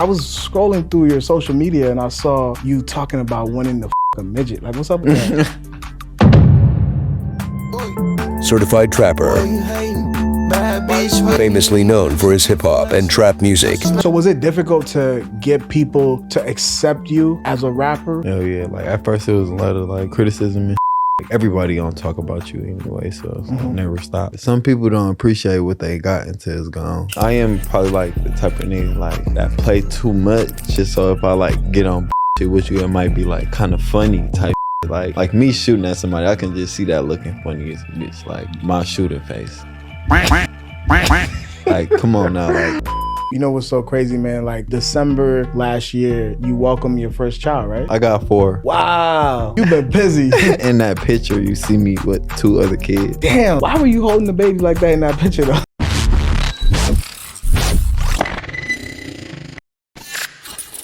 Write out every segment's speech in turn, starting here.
I was scrolling through your social media and I saw you talking about wanting to f a midget. Like, what's up with that? Certified trapper, famously known for his hip-hop and trap music. So was it difficult to get people to accept you as a rapper? Hell yeah, like at first it was a lot of like criticism and like, everybody gonna talk about you anyway, so it's never stop. Some people don't appreciate what they got until it's gone. I am probably like the type of nigga like that play too much, just so if I like get on shit with you, it might be like kind of funny type. Like me shooting at somebody, I can just see that looking funny as a bitch, like my shooting face. Like, come on now, like. You know what's so crazy, man? Like December last year, you welcomed your first child, right? I got 4. Wow, you've been busy. In that picture, you see me with 2 other kids. Damn, why were you holding the baby like that in that picture though?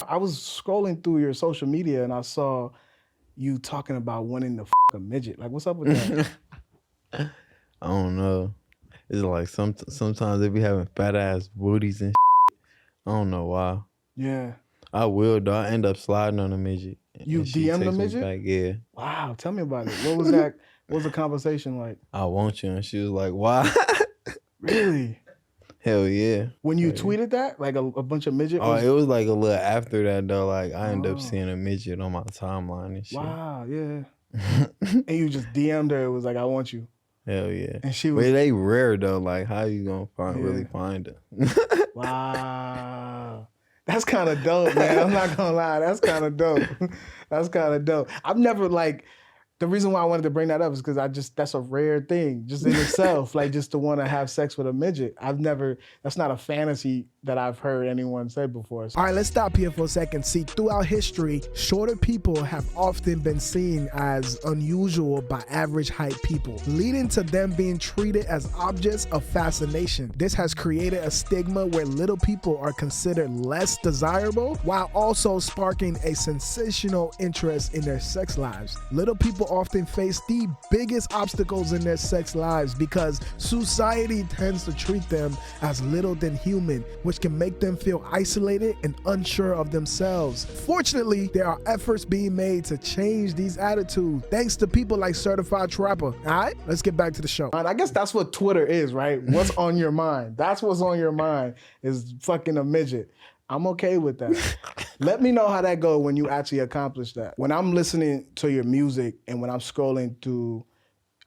I was scrolling through your social media and I saw you talking about wanting to f a midget. Like, what's up with that? I don't know. It's like sometimes they be having fat ass booties and shit. I don't know why. Yeah. I will though. I end up sliding on a midget. You DM'd the midget? Back. Yeah. Wow, tell me about it. What was that? What was the conversation like? I want you, and she was like, "Why?" Really? Hell yeah. When you tweeted that, like a bunch of midget? Oh, it was like a little after that though. Like I ended up seeing a midget on my timeline and shit. Wow, yeah. And you just DM'd her. It was like, "I want you." Hell yeah. And she was. But they rare though. Like how you gonna really find her? Wow. That's kind of dope, man. I'm not gonna lie. That's kind of dope. That's kind of dope. I've never like. The reason why I wanted to bring that up is because that's a rare thing just in itself, like just to want to have sex with a midget. That's not a fantasy that I've heard anyone say before. All right, let's stop here for a second. See, throughout history, shorter people have often been seen as unusual by average height people, leading to them being treated as objects of fascination. This has created a stigma where little people are considered less desirable, while also sparking a sensational interest in their sex lives. Little people often face the biggest obstacles in their sex lives because society tends to treat them as little than human, which can make them feel isolated and unsure of themselves. Fortunately, there are efforts being made to change these attitudes thanks to people like Certified Trapper. All right, let's get back to the show. And I guess that's what Twitter is, right? What's on your mind? That's what's on your mind is fucking a midget. I'm okay with that. Let me know how that goes when you actually accomplish that. When I'm listening to your music and when I'm scrolling through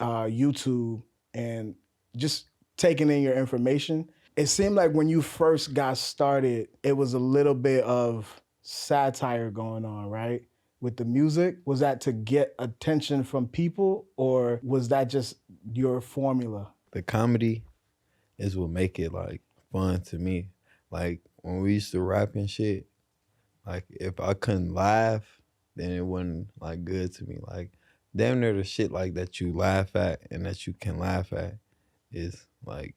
YouTube and just taking in your information, it seemed like when you first got started, it was a little bit of satire going on, right? With the music. Was that to get attention from people or was that just your formula? The comedy is what make it like fun to me. Like when we used to rap and shit, like if I couldn't laugh, then it wasn't like good to me. Like damn near the shit like that you laugh at and that you can laugh at is like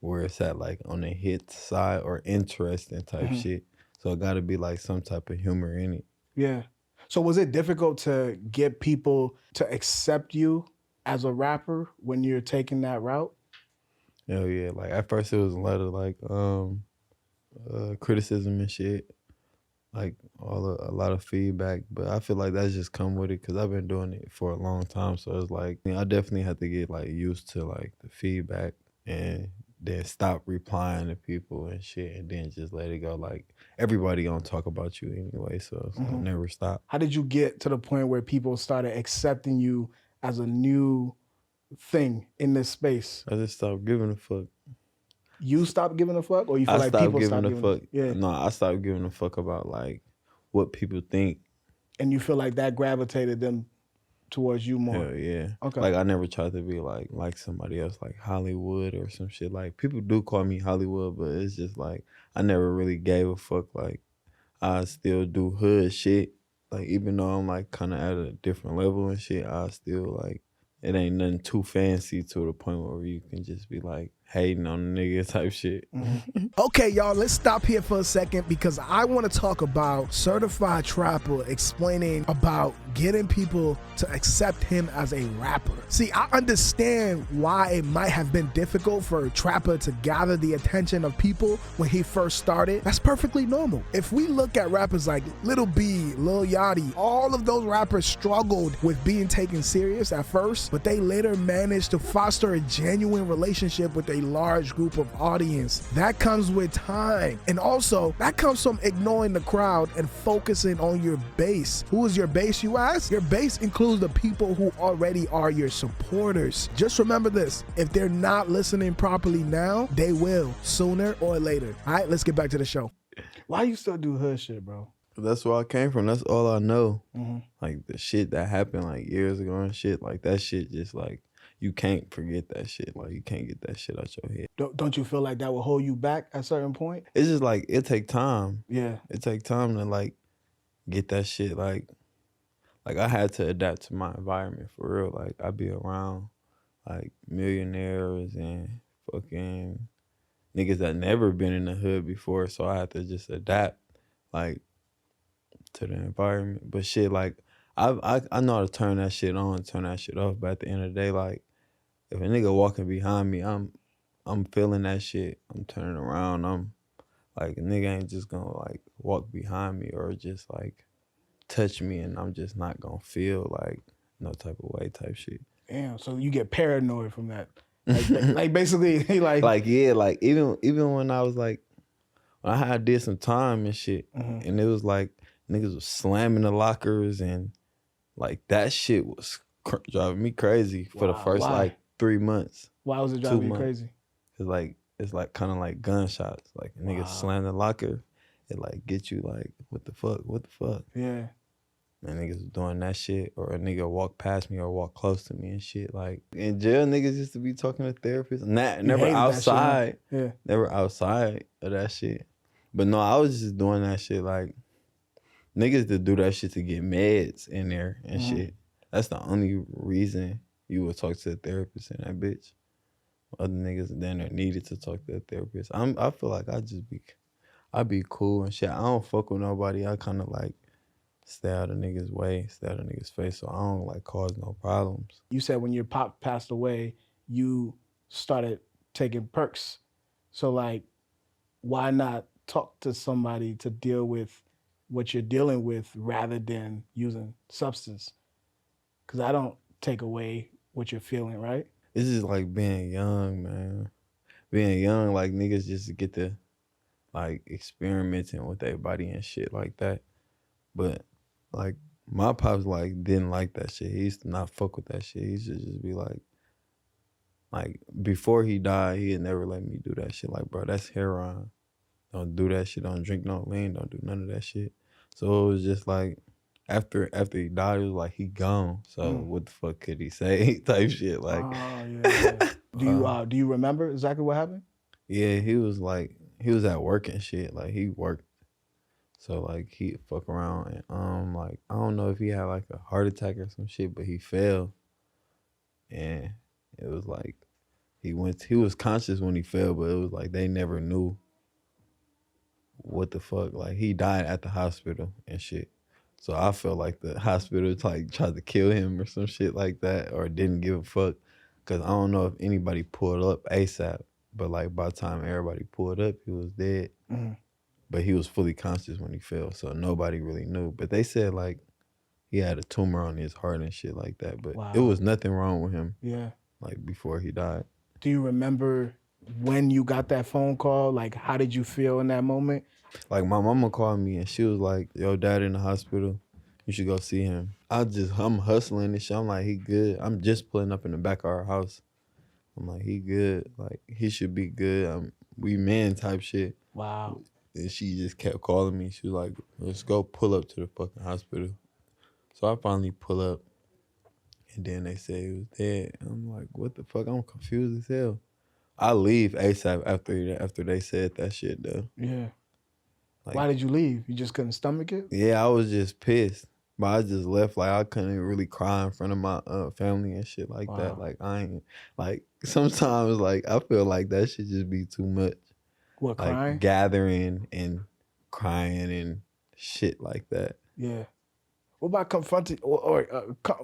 where it's at, like on the hit side or interesting type shit. So it gotta be like some type of humor in it. Yeah. So was it difficult to get people to accept you as a rapper when you're taking that route? Hell yeah. Like at first it was a lot of like criticism and shit, like a lot of feedback, but I feel like that's just come with it because I've been doing it for a long time. So it's like I definitely had to get like used to like the feedback and then stop replying to people and shit and then just let it go. Like everybody gonna talk about you anyway, so never stop. How did you get to the point where people started accepting you as a new thing in this space? I just stopped giving a fuck. You stopped giving a fuck, or you feel like people stopped giving a fuck? Yeah. No, I stopped giving a fuck about like what people think. And you feel like that gravitated them towards you more? Hell yeah. Okay. Like I never tried to be like somebody else, like Hollywood or some shit. Like people do call me Hollywood, but it's just like I never really gave a fuck. Like I still do hood shit. Like even though I'm like kind of at a different level and shit, I still like it ain't nothing too fancy to the point where you can just be like hating on the nigga type shit. Okay, y'all, let's stop here for a second because I want to talk about Certified Trapper explaining about getting people to accept him as a rapper. See, I understand why it might have been difficult for Trapper to gather the attention of people when he first started. That's perfectly normal. If we look at rappers like Lil B, Lil Yachty, all of those rappers struggled with being taken serious at first, but they later managed to foster a genuine relationship with a large group of audience. That comes with time. And also, that comes from ignoring the crowd and focusing on your base. Who is your base, you ask? Your base includes the people who already are your supporters. Just remember this, if they're not listening properly now, they will sooner or later. All right, let's get back to the show. Why you still do hood shit, bro? That's where I came from. That's all I know. Like the shit that happened like years ago and shit, like that shit just like, you can't forget that shit. Like you can't get that shit out your head. Don't you feel like that will hold you back at a certain point? It's just like, it take time. Yeah. It take time to like get that shit. Like I had to adapt to my environment for real. Like I be around like millionaires and fucking niggas that never been in the hood before. So I had to just adapt like to the environment. But shit, like I know how to turn that shit on, turn that shit off. But at the end of the day, like if a nigga walking behind me, I'm feeling that shit. I'm turning around. I'm like, a nigga ain't just gonna like walk behind me or just like touch me and I'm just not gonna feel like no type of way type shit. Damn, so you get paranoid from that. Like basically like yeah, like even when I was like, when I did some time and shit, and it was like niggas was slamming the lockers and like that shit was driving me crazy for the first like 3 months. Why was it driving you crazy? It's like kind of like gunshots. Like a nigga slam the locker, it like get you like, what the fuck? Yeah. And niggas was doing that shit, or a nigga walk past me or walk close to me and shit. Like in jail, niggas used to be talking to therapists. Never outside. Shit, huh? Yeah. Never outside of that shit. But no, I was just doing that shit like niggas to do that shit to get meds in there and shit. That's the only reason you would talk to a therapist in that bitch. Other niggas then are needed to talk to a therapist. I feel like I be cool and shit. I don't fuck with nobody. I kind of like stay out of niggas' way, stay out of niggas' face, so I don't like cause no problems. You said when your pop passed away, you started taking perks. So like, why not talk to somebody to deal with what you're dealing with rather than using substance? Because I don't take away what you're feeling, right? It's just like being young, man. Being young, like niggas just get to like experimenting with their body and shit like that. But like my pops like didn't like that shit. He used to not fuck with that shit. He used to just be like before he died, he had never let me do that shit. Like, bro, that's heroin. Don't do that shit. Don't drink no lean. Don't do none of that shit. So it was just like after he died, it was like he gone. So what the fuck could he say? Type shit. Like, Do you remember exactly what happened? Yeah, he was at work and shit. Like he worked. So like he'd fuck around and like I don't know if he had like a heart attack or some shit, but he fell. And it was like he was conscious when he fell, but it was like they never knew what the fuck. Like he died at the hospital and shit. So I felt like the hospital like tried to kill him or some shit like that, or didn't give a fuck. Cause I don't know if anybody pulled up ASAP, but like by the time everybody pulled up, he was dead. But he was fully conscious when he fell, so nobody really knew. But they said like he had a tumor on his heart and shit like that. But it was nothing wrong with him. Yeah. Like before he died. Do you remember when you got that phone call? Like, how did you feel in that moment? Like my mama called me and she was like, "Yo, dad in the hospital. You should go see him." I'm hustling and shit. I'm like, he good. I'm just pulling up in the back of our house. I'm like, he good. Like he should be good. We men type shit. Wow. And she just kept calling me. She was like, "Let's go pull up to the fucking hospital." So I finally pull up. And then they say he was dead. I'm like, what the fuck? I'm confused as hell. I leave ASAP after they said that shit though. Yeah. Like, why did you leave? You just couldn't stomach it? Yeah, I was just pissed. But I just left. Like I couldn't really cry in front of my family and shit like that. Like I ain't like sometimes like I feel like that should just be too much. What, like crying? Gathering and crying and shit like that. Yeah. What about confronting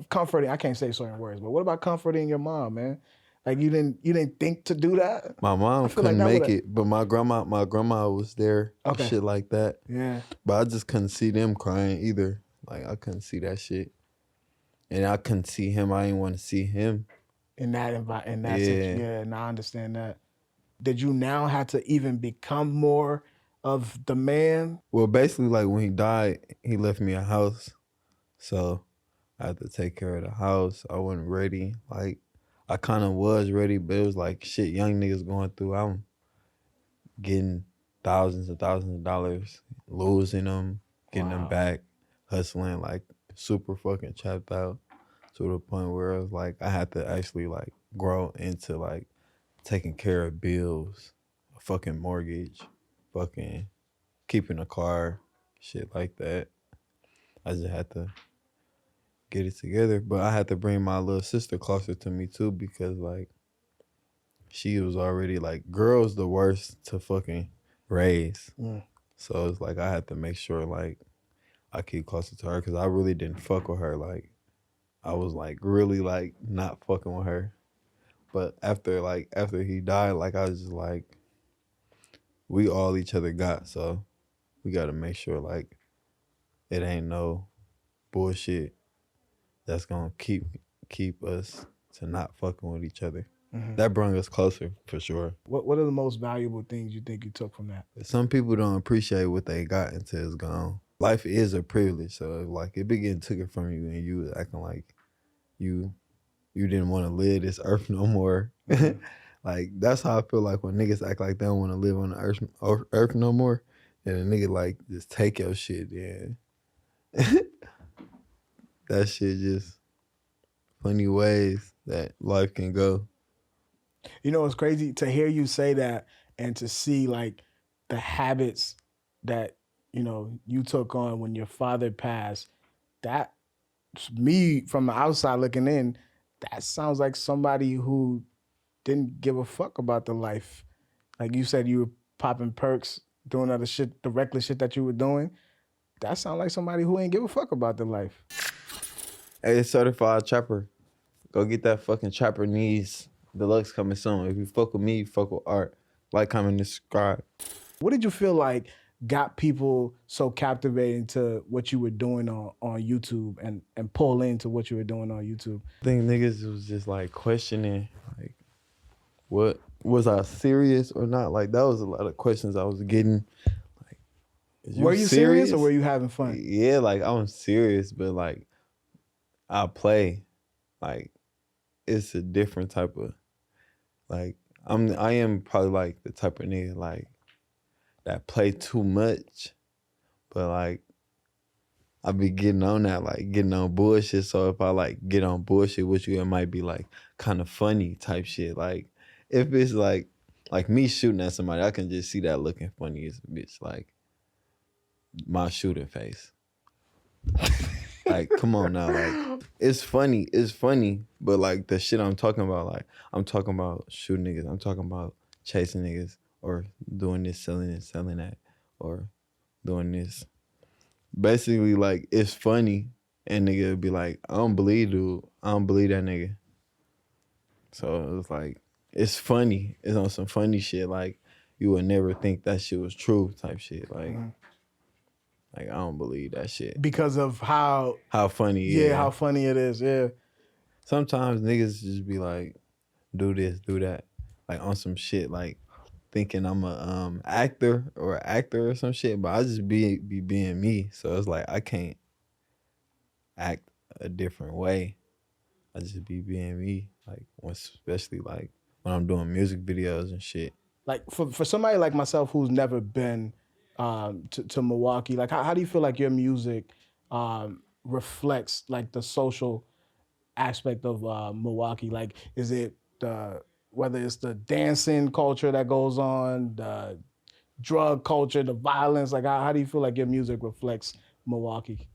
comforting? I can't say certain words, but what about comforting your mom, man? Like you didn't think to do that? My mom I feel like couldn't that make would. it, but my grandma was there and Okay. shit like that. Yeah. But I just couldn't see them crying either. Like I couldn't see that shit. And I couldn't see him. I didn't want to see him. In that situation, Yeah. yeah, and I understand that. Did you now have to even become more of the man? Well, basically, like when he died, he left me a house. So I had to take care of the house. I wasn't ready. Like I kind of was ready, but it was like shit young niggas going through. I'm getting thousands and thousands of dollars, losing them, getting them back, hustling, like super fucking chapped out to the point where it was like I had to actually like grow into like taking care of bills, a fucking mortgage, fucking keeping a car, shit like that. I just had to get it together. But I had to bring my little sister closer to me too because like she was already like girls the worst to fucking raise. So it's like I had to make sure like I keep closer to her because I really didn't fuck with her. Like I was like really like not fucking with her. But after he died, like I was just like we all each other got, so we gotta make sure like it ain't no bullshit that's gonna keep us to not fucking with each other. That brought us closer for sure. What are the most valuable things you think you took from that? Some people don't appreciate what they got until it's gone. Life is a privilege, so like if it getting taken from you and you acting like you didn't want to live this earth no more. Like that's how I feel like when niggas act like they don't want to live on the earth no more, and a nigga like just take your shit, yeah. That shit just funny ways that life can go. You know, it's crazy to hear you say that and to see like the habits that, you know, you took on when your father passed. That, me from the outside looking in, that sounds like somebody who didn't give a fuck about the life. Like you said, you were popping perks, doing other shit, the reckless shit that you were doing. That sounds like somebody who ain't give a fuck about the life. Hey, certified trapper, go get that fucking Trappernese deluxe coming soon. If you fuck with me, you fuck with art. Like, comment, and subscribe. What did you feel like got people so captivating to what you were doing on YouTube and pull into what you were doing on YouTube? I think niggas was just like questioning, like, what was I serious or not? Like that was a lot of questions I was getting. Like, Were you serious or were you having fun? Yeah, like I'm serious, but like I play. Like it's a different type of like I am probably like the type of nigga like that play too much, but like I be getting on that, like getting on bullshit. So if I like get on bullshit with you, it might be like kind of funny type shit. Like if it's like me shooting at somebody, I can just see that looking funny as a bitch. Like my shooting face. Like come on now, like it's funny, but like the shit I'm talking about, like I'm talking about shooting niggas, I'm talking about chasing niggas, or doing this, selling it, selling that, or doing this. Basically, like, it's funny, and nigga would be like, I don't believe dude. I don't believe that nigga. So it's like, it's funny. It's on some funny shit. Like, you would never think that shit was true type shit. Like, like I don't believe that shit. Because of how funny, yeah, how funny it is, yeah. Sometimes niggas just be like, do this, do that. Like, on some shit, like, thinking I'm a actor or some shit, but I just be being me. So it's like I can't act a different way. I just be being me. Like especially like when I'm doing music videos and shit. Like for somebody like myself who's never been to Milwaukee, like how do you feel like your music reflects like the social aspect of Milwaukee? Like is it whether it's the dancing culture that goes on, the drug culture, the violence, like how do you feel like your music reflects Milwaukee?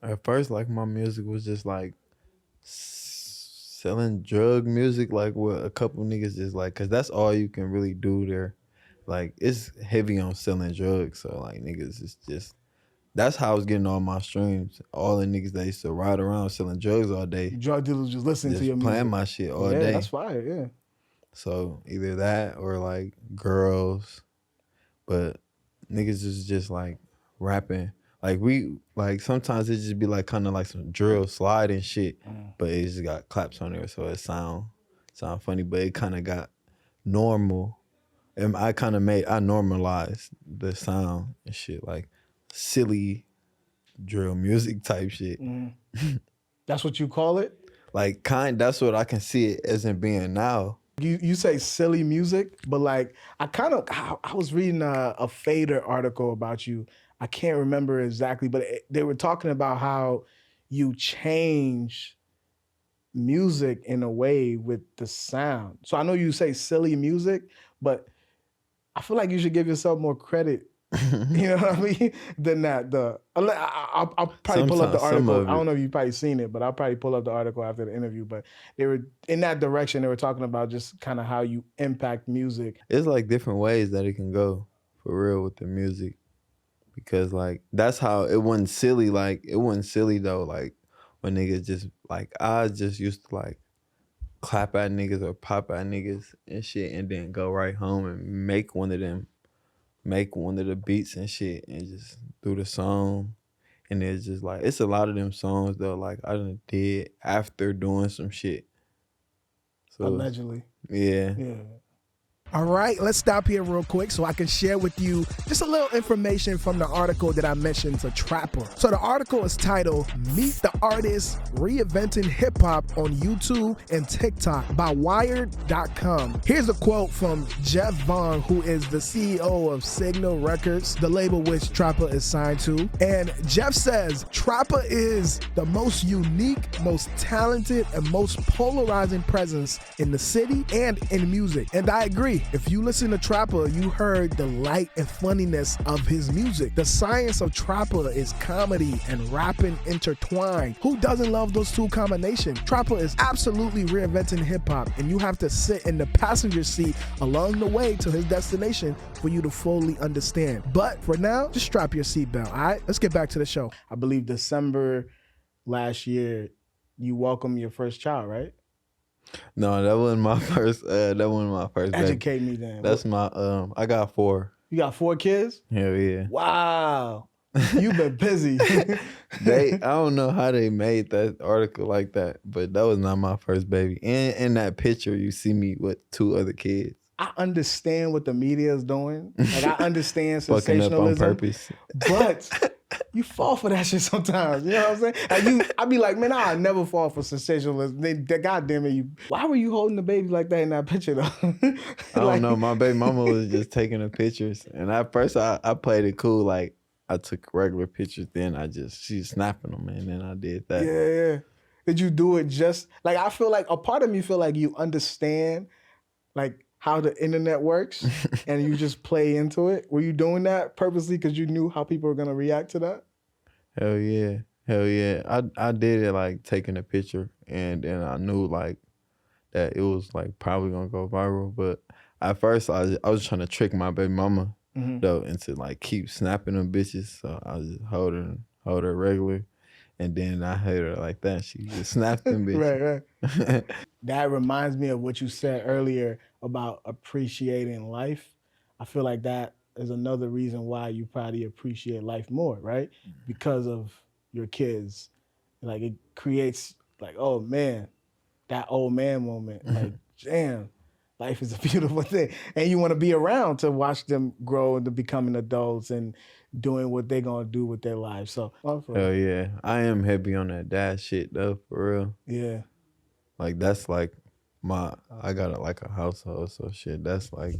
At first, like my music was just like selling drug music, like with a couple niggas just like, cause that's all you can really do there. Like it's heavy on selling drugs, so like niggas is just that's how I was getting all my streams. All the niggas that used to ride around selling drugs all day, Drug dealers just listening to your just music. playing my shit all Yeah, day. that's fire. Yeah. So either that or like girls, but niggas is just like rapping. Like sometimes it just be like kind of like some drill slide and shit, but it just got claps on there, so it sound funny. But it kind of got normal, and I normalized the sound and shit, like silly drill music type shit. That's what you call it? Like that's what I can see it as in being now. You say silly music, but like I was reading a Fader article about you. I can't remember exactly, but they were talking about how you change music in a way with the sound. So I know you say silly music, but I feel like you should give yourself more credit. You know what I mean? Than that. I'll probably pull up the Sometimes, some article. of I don't it. know if you've probably seen it, but I'll probably pull up the article after the interview. But they were in that direction. They were talking about just kind of how you impact music. It's like different ways that it can go for real with the music, because like that's how it wasn't silly. Like it wasn't silly though. Like when niggas just like I just used to like clap at niggas or pop at niggas and shit, and then go right home and make one of the beats and shit, and just do the song. And it's just like it's a lot of them songs though. Like I done did after doing some shit. So Allegedly. yeah. Yeah. All right, let's stop here real quick so I can share with you just a little information from the article that I mentioned to Trapper. So the article is titled Meet the Artist Reinventing Hip Hop on YouTube and TikTok by Wired.com. Here's a quote from Jeff Vaughn, who is the CEO of Signal Records, the label which Trapper is signed to. And Jeff says, Trapper is the most unique, most talented, and most polarizing presence in the city and in music. And I agree. If you listen to Trapper, you heard the light and funniness of his music. The science of Trapper is comedy and rapping intertwined. Who doesn't love those two combinations? Trapper is absolutely reinventing hip-hop, and you have to sit in the passenger seat along the way to his destination for you to fully understand. But for now, just strap your seatbelt, all right? Let's get back to the show. I believe December last year, you welcomed your first child, right? No, that wasn't my first. That wasn't my first. Baby. Educate me then. That's my. I got 4. You got 4 kids? Hell yeah. Wow. You've been busy. I don't know how they made that article like that, but that was not my first baby. And in that picture, you see me with 2 other kids. I understand what the media is doing. Like I understand Fucking up on sensationalism, purpose. but you fall for that shit sometimes. You know what I'm saying? Like I be like, man, I never fall for sensationalism. God damn it, why were you holding the baby like that in that picture though? I don't know. My baby mama was just taking the pictures, and at first I played it cool. Like I took regular pictures, then she's snapping them, and then I did that. Yeah. Did you do it just like I feel like a part of me feel like you understand like how the internet works and you just play into it? Were you doing that purposely because you knew how people were going to react to that? Hell yeah. I did it like taking a picture, and then I knew like that it was like probably gonna go viral. But at first I was trying to trick my baby mama though into like keep snapping them bitches. So I was just hold her regular, and then I hit her like that. She just snapped them bitches. Right. That reminds me of what you said earlier about appreciating life. I feel like that is another reason why you probably appreciate life more, right? Because of your kids. Like it creates like, oh man, that old man moment. Like, damn, life is a beautiful thing. And you want to be around to watch them grow into becoming adults and doing what they're going to do with their lives. So, hell yeah. I am heavy on that dad shit though, for real. Yeah. Like that's like I got a household, so shit, that's like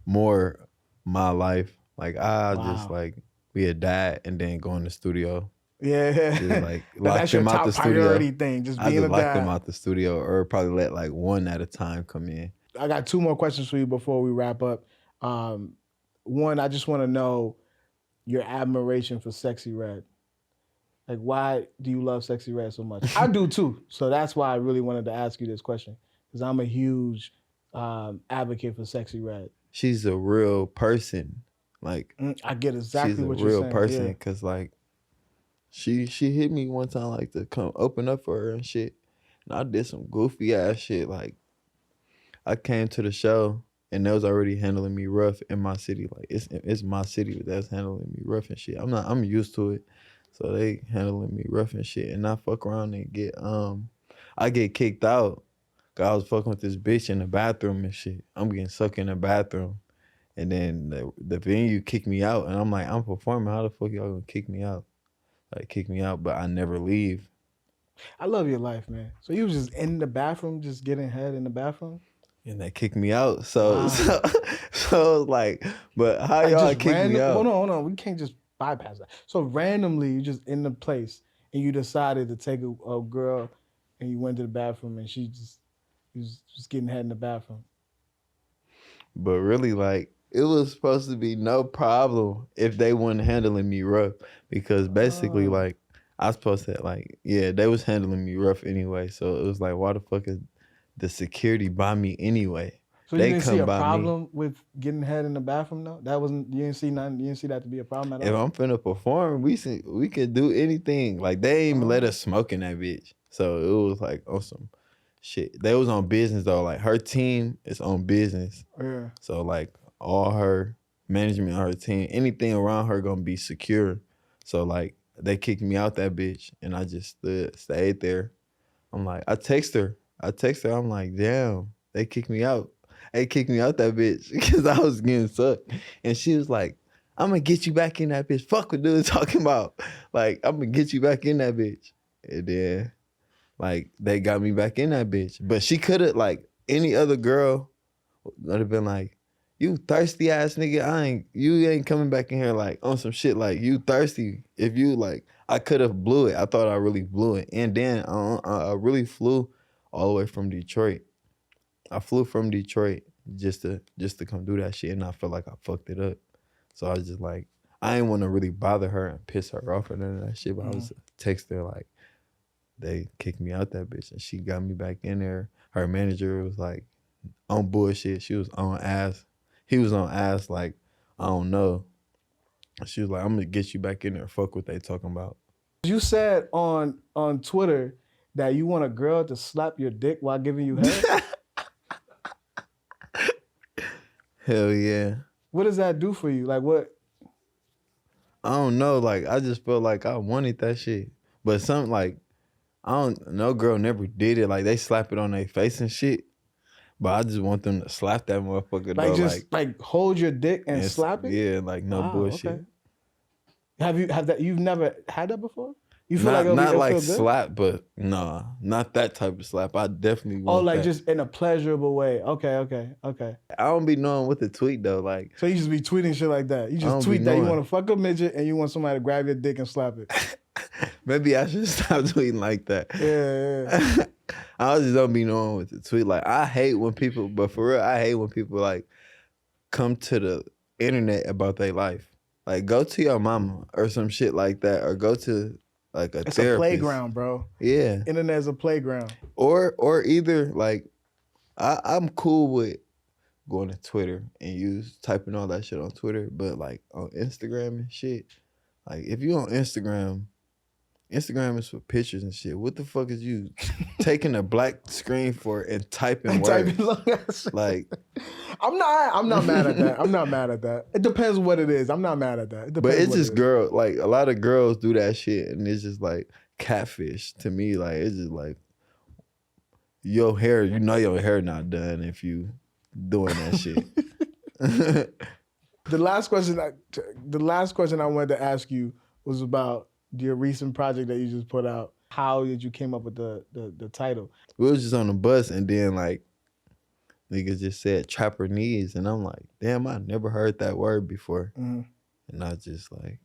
more my life. Like just like be a dad and then go in the studio. Yeah. Just like lock That's your them out top the studio. priority thing, just I being just a lock dad. them out the studio, or probably let like one at a time come in. I got 2 more questions for you before we wrap up. One, I just want to know your admiration for Sexyy Red. Like, why do you love Sexyy Red so much? I do too. So that's why I really wanted to ask you this question, because I'm a huge advocate for Sexyy Red. She's a real person. Like I get exactly she's a what you're real saying. person, Yeah. because like She hit me one time like to come open up for her and shit. And I did some goofy ass shit. Like I came to the show and they was already handling me rough in my city. Like it's my city, but that's handling me rough and shit. I'm used to it. So they handling me rough and shit. And I fuck around and I get kicked out. 'Cause I was fucking with this bitch in the bathroom and shit. I'm getting sucked in the bathroom. And then the venue kicked me out. And I'm like, I'm performing. How the fuck y'all gonna kick me out? Like kick me out, but I never leave. I love your life, man. So you was just in the bathroom, just getting head in the bathroom? And they kicked me out. So Wow. so like, but how Like y'all just kick random, me out? hold on. We can't just bypass that. So randomly, you just in the place and you decided to take a girl and you went to the bathroom and she was just getting head in the bathroom. But really, like, it was supposed to be no problem if they weren't handling me rough. Because basically, Oh. like, I was supposed to, like, yeah, they was handling me rough anyway. So it was like, why the fuck is the security by me anyway? So They you didn't see come a by me. problem with getting head in the bathroom though? That wasn't, you didn't see nothing, you didn't see that to be a problem at If all? I'm finna perform, we could do anything. Like, they ain't even let us smoke in that bitch. So it was like awesome shit. They was on business though. Like, her team is on business. Yeah. So like all her management, her team, anything around her gonna be secure. So like they kicked me out that bitch and I just stayed there. I'm like, I text her. I'm like, damn, they kicked me out. They kicked me out that bitch because I was getting sucked. And she was like, I'm gonna get you back in that bitch. Fuck what dude talking about. Like, I'm gonna get you back in that bitch. And then like they got me back in that bitch. But she could have, like, any other girl would have been like, you thirsty ass nigga, you ain't coming back in here like on some shit like you thirsty. If you like, I could have blew it. I thought I really blew it. And then I really flew all the way from Detroit. I flew from Detroit just to come do that shit, and I felt like I fucked it up. So I was just like, I didn't want to really bother her and piss her off or none of that shit, but I was text her like, they kicked me out that bitch, and she got me back in there. Her manager was like on bullshit. She was on ass. He was on ass like, I don't know. She was like, I'm gonna get you back in there. Fuck what they talking about. You said on Twitter that you want a girl to slap your dick while giving you head. Hell yeah. What does that do for you? Like what? I don't know. Like, I just felt like I wanted that shit. But something like, no girl never did it. Like, they slap it on their face and shit. But I just want them to slap that motherfucker Like though. just like hold your dick and slap it? Yeah, like no Wow, bullshit. Okay. You've never had that before? You feel like Not it'll like feel good? slap, but nah, not that type of slap. I definitely want like that. just in a pleasurable way. Okay. I don't be knowing what to tweet though. Like, So you just be tweeting shit like that. You I don't just be tweet that you knowing. want to fuck a midget and you want somebody to grab your dick and slap it. maybe I should stop tweeting like that. Yeah. I just don't be knowing what to tweet. Like, I hate when people, but for real, I hate when people like come to the internet about their life. Like, go to your mama or some shit like that, or go to like a It's therapist. a playground, bro. Yeah. Internet is a playground. Or either like, I'm cool with going to Twitter and typing all that shit on Twitter, but like on Instagram and shit, like if you on Instagram is for pictures and shit. What the fuck is you taking a black screen for and typing words? Typing long ass shit. Like, I'm not mad at that. I'm not mad at that. It depends what it is. I'm not mad at that. It but depends it's what just it is. girl. Like, a lot of girls do that shit, and it's just like catfish to me. Like, it's just like your hair. You know your hair not done if you doing that shit. The last question I wanted to ask you was about your recent project that you just put out. How did you came up with the title? We was just on the bus, and then like niggas just said Trappernese, and I'm like, damn, I never heard that word before. Mm-hmm. And I just like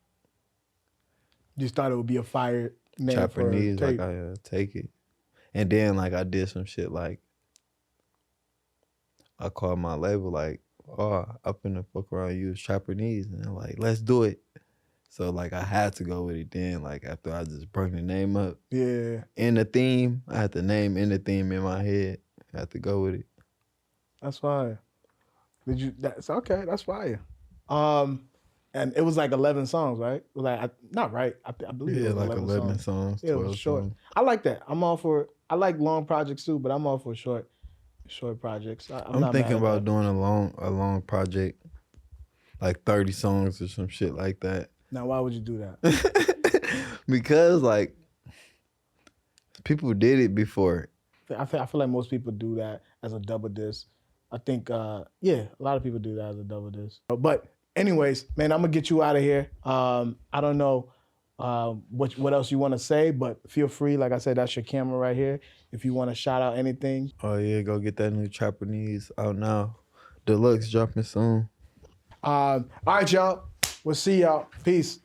Just thought it would be a fire name Trappernese, for a like tape. I take it. And then like I did some shit like I called my label like, oh, I finna fuck around and use Trappernese, and they're like, let's do it. So like I had to go with it then, like after I just brought the name up. Yeah. In the theme, I had the name in the theme in my head. I had to go with it. That's fire. That's okay. That's fire. And it was like 11 songs, right? Like not right. I believe Yeah, it was like 11 songs, Yeah, it 12 was short. songs. I like that. I'm all for it. I like long projects too, but I'm all for short projects. I'm not thinking mad at about that. doing a long project, like 30 songs or some shit like that. Now, why would you do that? Because like people did it before. I feel like most people do that as a double disc. I think, yeah, a lot of people do that as a double disc. But anyways, man, I'm gonna get you out of here. I don't know what else you want to say, but feel free. Like I said, that's your camera right here. If you want to shout out anything. Oh yeah, go get that new Trappernese out now. Deluxe dropping soon. All right, y'all. We'll see y'all. Peace.